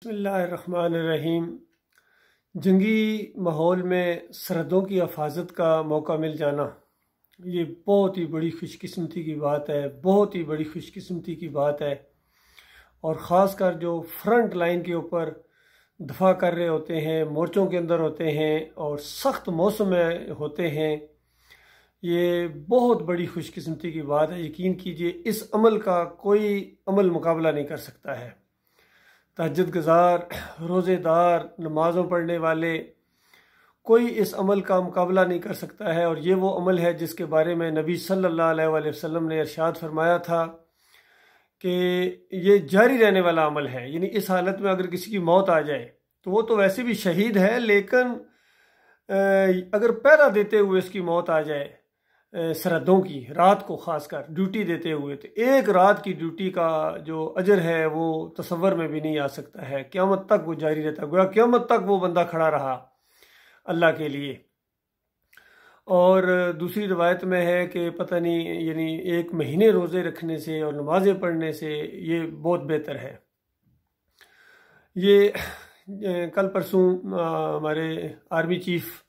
बिस्मिल्लाहिर्रहमानिर्रहीम। जंगी माहौल में सरहदों की हिफाजत का मौका मिल जाना ये बहुत ही बड़ी खुशकिस्मती की बात है, बहुत ही बड़ी खुशकिस्मती की बात है। और ख़ास कर जो फ्रंट लाइन के ऊपर दफा कर रहे होते हैं, मोर्चों के अंदर होते हैं और सख्त मौसम में होते हैं, ये बहुत बड़ी खुशकिस्मती की बात है। यकीन कीजिए इस अमल का कोई अमल मुकाबला नहीं कर सकता है। तहज्जुद गुज़ार, रोज़ेदार, नमाज़ों पढ़ने वाले, कोई इस अमल का मुकाबला नहीं कर सकता है। और ये वो अमल है जिसके बारे में नबी सल्लल्लाहु अलैहि वसल्लम ने इरशाद फरमाया था कि ये जारी रहने वाला अमल है। यानी इस हालत में अगर किसी की मौत आ जाए तो वो तो वैसे भी शहीद है, लेकिन अगर पहरा देते हुए इसकी मौत आ जाए सरहदों की, रात को खासकर ड्यूटी देते हुए, तो एक रात की ड्यूटी का जो अजर है वो तसव्वुर में भी नहीं आ सकता है। क़यामत तक वो जारी रहता, गोया क़यामत तक वो बंदा खड़ा रहा अल्लाह के लिए। और दूसरी रवायत में है कि पता नहीं, यानी 1 महीने रोज़े रखने से और नमाज़ें पढ़ने से ये बहुत बेहतर है। ये कल परसों हमारे आर्मी चीफ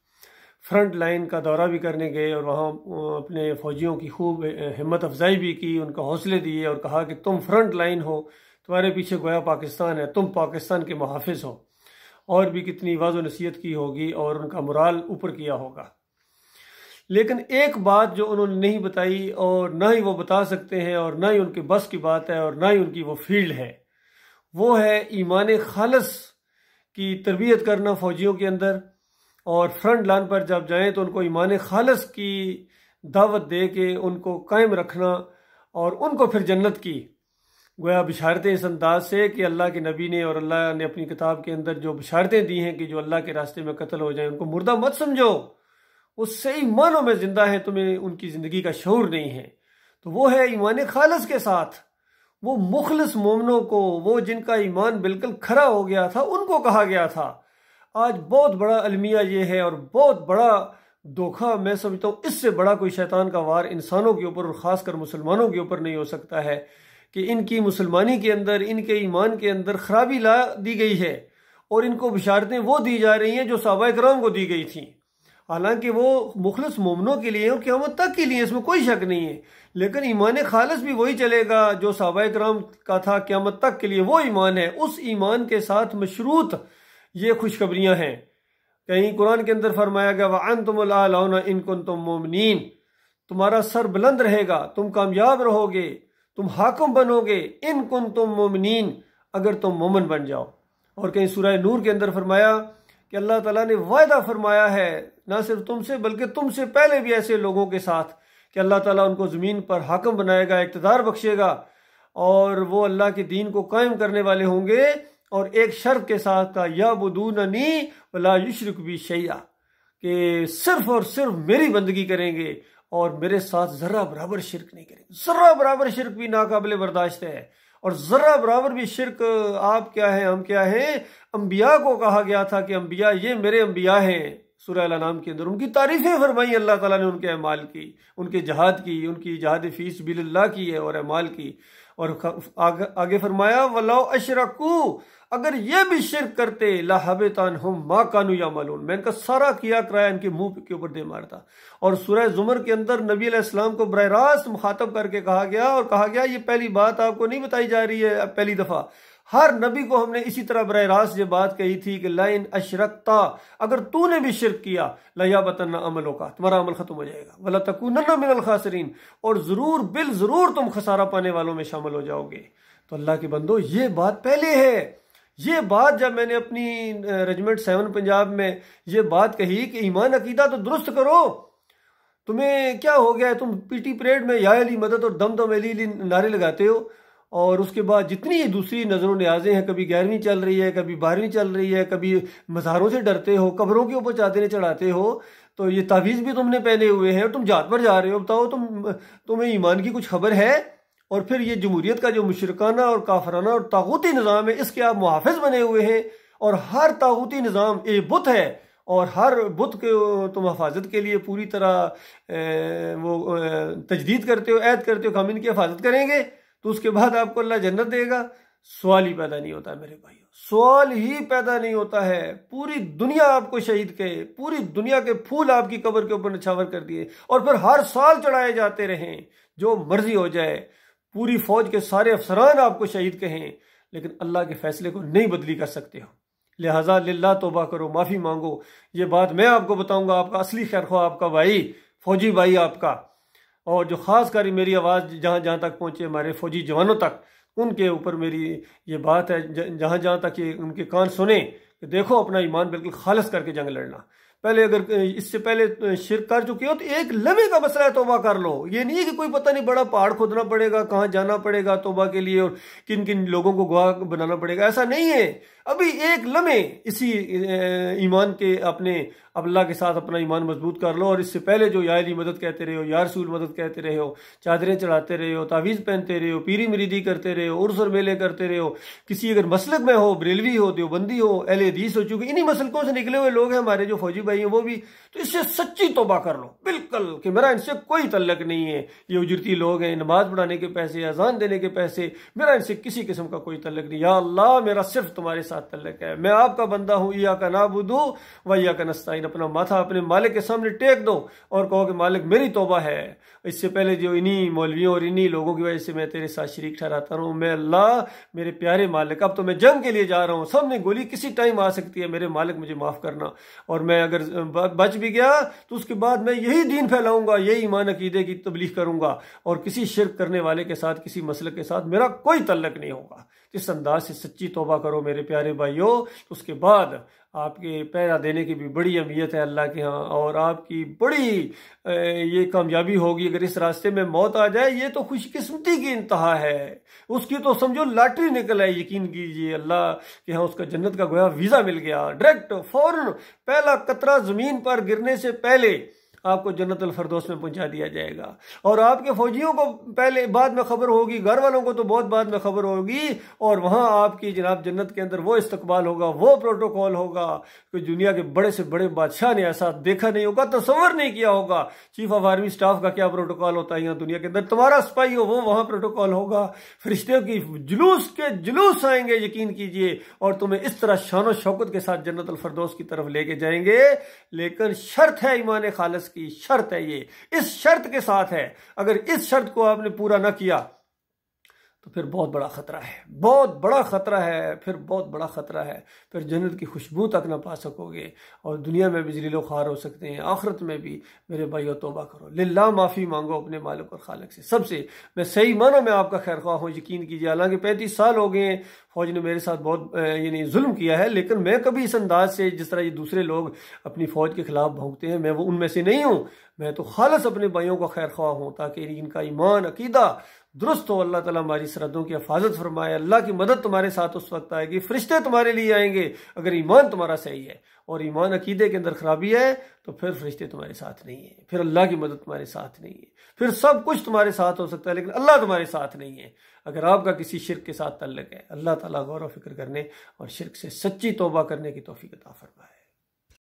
फ्रंट लाइन का दौरा भी करने गए और वहाँ अपने फ़ौजियों की खूब हिम्मत अफजाई भी की, उनका हौसले दिए और कहा कि तुम फ्रंट लाइन हो, तुम्हारे पीछे गोया पाकिस्तान है, तुम पाकिस्तान के मुहाफ़िज़ हो। और भी कितनी वाज़ो नसीहत की होगी और उनका मुराल ऊपर किया होगा। लेकिन एक बात जो उन्होंने नहीं बताई और ना ही वो बता सकते हैं और ना ही उनके बस की बात है और ना ही उनकी वो फील्ड है, वो है ईमान खालिस की तरबियत करना फ़ौजियों के अंदर। और फ्रंट लाइन पर जब जाएं तो उनको ईमान खालिस की दावत दे के उनको कायम रखना और उनको फिर जन्नत की गोया बिशारतें इस अंदाज से कि अल्लाह के नबी ने और अल्लाह ने अपनी किताब के अंदर जो बिशारतें दी हैं कि जो अल्लाह के रास्ते में कत्ल हो जाए उनको मुर्दा मत समझो, वो सही मानों में जिंदा है, तुम्हें उनकी ज़िंदगी का शऊर नहीं है। तो वो है ईमान खालिस के साथ वो मुखलिस मोमिनों को, वो जिनका ईमान बिल्कुल खरा हो गया था, उनको कहा गया था। आज बहुत बड़ा अलमिया ये है और बहुत बड़ा धोखा, मैं समझता हूँ इससे बड़ा कोई शैतान का वार इंसानों के ऊपर और ख़ासकर मुसलमानों के ऊपर नहीं हो सकता है कि इनकी मुसलमानी के अंदर, इनके ईमान के अंदर खराबी ला दी गई है और इनको बिशारतें वो दी जा रही हैं जो सहाबा किराम को दी गई थी। हालांकि वो मुखलिस मोमिनों के लिए और क़यामत तक के लिए, इसमें कोई शक नहीं है। लेकिन ईमान खालिस भी वही चलेगा जो सहाबा किराम का था, क़यामत तक के लिए वो ईमान है। उस ईमान के साथ मशरूत ये खुशखबरियां हैं। कहीं कुरान के अंदर फरमाया गया वअन्तुमुल आलौना इन कुन्तुम मोमिनीन, तुम्हारा सर बुलंद रहेगा, तुम कामयाब रहोगे, तुम हाकिम बनोगे, इन कुन्तुम मोमिनीन, अगर तुम मोमिन बन जाओ। और कहीं सूरह नूर के अंदर फरमाया कि अल्लाह ताला ने वायदा फरमाया है ना सिर्फ तुमसे बल्कि तुमसे पहले भी ऐसे लोगों के साथ कि अल्लाह ताला उनको ज़मीन पर हाकिम बनाएगा, इक़्तिदार बख्शेगा और वो अल्लाह के दीन को कायम करने वाले होंगे। और एक शर्त के साथ का याबुदूननी वला युशरिकू बी शैआ, कि सिर्फ और सिर्फ मेरी बंदगी करेंगे और मेरे साथ जर्रा बराबर शिरक नहीं करेंगे। जर्रा बराबर शिरक भी नाकाबिल बर्दाश्त है और जर्रा बराबर भी शिरक, आप क्या है हम क्या है। अंबिया को कहा गया था कि अंबिया ये मेरे अंबिया हैं, सूरह अल-अनाम के अंदर उनकी तारीफें फरमाई अल्लाह ताला ने, उनके अमाल की, उनके जहाद की, उनकी जहाद फी सबिलिल्लाह की है और अमाल की। और आगे फरमाया वलाउ अशरकू, अगर ये भी शिरक करते लहबतानहुम मा कानू यामलून, मैं इनका सारा किया कराया इनके मुंह के ऊपर दे मारता। और सूरह जुमर के अंदर नबी अलैहिस्सलाम को बरह रास्त मुखातब करके कहा गया और कहा गया ये पहली बात आपको नहीं बताई जा रही है पहली दफा, हर नबी को हमने इसी तरह बरह रास्त ये बात कही थी कि लाइन अशरकता, अगर तूने भी शिरक किया लयाबतना अमलों का, तुम्हारा अमल खत्म हो जाएगा, वला तकूनन्ना मिनल खासिरीन, और जरूर बिल जरूर तुम खसारा पाने वालों में शामिल हो जाओगे। तो अल्लाह के बंदो ये बात पहले है। ये बात जब मैंने अपनी रेजिमेंट 7 पंजाब में ये बात कही कि ईमान अकीदा तो दुरुस्त करो, तुम्हें क्या हो गया है, तुम पीटी परेड में या अली मदद और दम दम अली नारे लगाते हो और उसके बाद जितनी दूसरी नजरों न्याजें हैं, कभी 11वीं चल रही है, कभी 12वीं चल रही है, कभी मज़ारों से डरते हो, कब्रों के ऊपर चादरें चढ़ाते हो, तो ये तावीज़ भी तुमने पहने हुए हैं और तुम जात पर जा रहे हो। बताओ तुम्हें ईमान की कुछ खबर है? और फिर ये जमहूरियत का जो मुशरकाना और काफराना और तागूती निज़ाम है, इसके आप मुहाफिज बने हुए हैं और हर तागूती निज़ाम एक बुत है और हर बुत के तुम हिफाजत के लिए पूरी तरह वो तजदीद करते हो, ऐद करते हो कि हम इनकी हिफाजत करेंगे तो उसके बाद आपको अल्लाह जन्नत देगा। सवाल ही पैदा नहीं होता मेरे भाइयों। सवाल ही पैदा नहीं होता है। पूरी दुनिया आपको शहीद कहे, पूरी दुनिया के फूल आपकी कब्र के ऊपर निछावर कर दिए और फिर हर साल चढ़ाए जाते रहें, जो मर्जी हो जाए, पूरी फौज के सारे अफसरान आपको शहीद कहें, लेकिन अल्लाह के फैसले को नहीं बदली कर सकते हो। लिहाजा लिल्लाह तौबा करो, माफ़ी मांगो। ये बात मैं आपको बताऊंगा, आपका असली खैरख्वाह, आपका भाई, फौजी भाई आपका, और जो ख़ास कर मेरी आवाज़ जहाँ जहाँ तक पहुँचे हमारे फौजी जवानों तक, उनके ऊपर मेरी ये बात है, जहाँ जहाँ तक ये उनके कान सुने कि देखो अपना ईमान बिल्कुल खालिस करके जंग लड़ना। पहले अगर इससे पहले शिरक कर चुके हो तो एक लम्हे का मसला है, तौबा कर लो। ये नहीं है कि कोई पता नहीं बड़ा पहाड़ खोदना पड़ेगा, कहाँ जाना पड़ेगा तौबा के लिए और किन किन लोगों को गवाह बनाना पड़ेगा, ऐसा नहीं है। अभी एक लम्हे इसी ईमान के अपने अल्लाह के साथ अपना ईमान मजबूत कर लो। और इससे पहले जो या अली मदद कहते रहे हो, या रसूल मदद कहते रहे हो, चादरें चढ़ाते रहे हो, तावीज़ पहनते रहे हो, पीरी मुरीदी करते रहे हो, उर्स और मेले करते रहे हो, किसी अगर मसलक में हो, बरेलवी हो, देवबंदी हो, अहले हदीस हो, चूंकि इन्हीं मसलकों से निकले हुए लोग हैं हमारे जो फौजी भाई हैं वो भी, तो इससे सच्ची तौबा कर लो बिल्कुल कि मेरा इनसे कोई तल्लक नहीं है। ये उजरती लोग हैं, नमाज पढ़ाने के पैसे, अजान देने के पैसे, मेरा इनसे किसी किस्म का कोई तल्लक नहीं। या अल्लाह मेरा सिर्फ तुम्हारे साथ तल्लक है, मैं आपका बंदा हूँ। इय्याका नअबुदु व इय्याका नस्तईन। अपना माथा अपने मालिक के सामने टेक दो और कहो कि मालिक मेरी तौबा है, इससे पहले जो इन्हीं मौलवियों और इन्हीं लोगों की वजह से मैं तेरे साथ शरीक ठहराता रहूं। मैं अल्लाह मेरे प्यारे मालिक, अब तो मैं जंग के लिए जा रहा हूँ, सामने गोली किसी टाइम आ सकती है, मेरे मालिक मुझे माफ करना। और मैं अगर बच भी गया तो उसके बाद मैं यही दीन फैलाऊंगा, यही ईमान अकीदे की तबलीग करूंगा और किसी शिरक करने वाले के साथ, किसी मसलक के साथ मेरा कोई तल्लक नहीं होगा। इस अंदाज से सच्ची तौबा करो मेरे प्यारे भाइयों, तो उसके बाद आपके पैरा देने की भी बड़ी अहमियत है अल्लाह के यहाँ, और आपकी बड़ी ये कामयाबी होगी। अगर इस रास्ते में मौत आ जाए ये तो खुशकिस्मती की इंतहा है, उसकी तो समझो लॉटरी निकल आई। यकीन कीजिए अल्लाह के यहाँ उसका जन्नत का गोया वीज़ा मिल गया, डायरेक्ट फौरन पहला कतरा ज़मीन पर गिरने से पहले आपको जन्नतुल फरदौस में पहुंचा दिया जाएगा। और आपके फौजियों को पहले बाद में खबर होगी, घर वालों को तो बहुत बाद में खबर होगी, और वहां आपकी जनाब जन्नत के अंदर वो इस्तकबाल होगा, वो प्रोटोकॉल होगा कि दुनिया के बड़े से बड़े बादशाह ने ऐसा देखा नहीं होगा, तसव्वुर नहीं किया होगा। चीफ ऑफ आर्मी स्टाफ का क्या प्रोटोकॉल होता है यहाँ दुनिया के अंदर, तुम्हारा स्पाई हो वो वहां प्रोटोकॉल होगा। फरिश्तों की जुलूस के जुलूस आएंगे, यकीन कीजिए, और तुम्हें इस तरह शान शौकत के साथ जन्नतुल फरदौस की तरफ लेके जाएंगे। लेकिन शर्त है ईमान खालिस की, शर्त है ये, इस शर्त के साथ है, अगर इस शर्त को आपने पूरा ना किया तो फिर बहुत बड़ा खतरा है, बहुत बड़ा खतरा है, फिर बहुत बड़ा खतरा है। फिर जन्नत की खुशबू तक ना पा सकोगे और दुनिया में भी जलीलो ख्वार हो सकते हैं, आखिरत में भी। मेरे भाइयों तौबा करो, लिल्लाह माफ़ी मांगो अपने मालिक और खालिक से। सबसे मैं सही मानों में आपका खैर ख्वाह हूँ, यकीन कीजिए। हालांकि 35 साल हो गए हैं, फौज ने मेरे साथ बहुत यानी जुल्म किया है, लेकिन मैं कभी इस अंदाज से जिस तरह ये दूसरे लोग अपनी फौज के खिलाफ भौंकते हैं, मैं वो उनमें से नहीं हूँ। मैं तो खालिस अपने भाइयों का खैर ख्वाह हूँ ताकि इनका ईमान अकीदा दुरुस्त हो। अल्लाह ताला हमारी सरहदों की हिफाजत फरमाए। अल्लाह की मदद तुम्हारे साथ उस वक्त आएगी, फरिश्ते तुम्हारे लिए आएंगे अगर ईमान तुम्हारा सही है। और ईमान अकीदे के अंदर खराबी है तो फिर फरिश्ते तुम्हारे साथ नहीं है, फिर अल्लाह की मदद तुम्हारे साथ नहीं है। फिर सब कुछ तुम्हारे साथ हो सकता है लेकिन अल्लाह तुम्हारे साथ नहीं है। अगर आपका किसी शिरक के साथ तल्लक है, अल्लाह ताला गौर व फिक्र करने और शिरक से सच्ची तौबा करने की तौफीक अता फरमाए।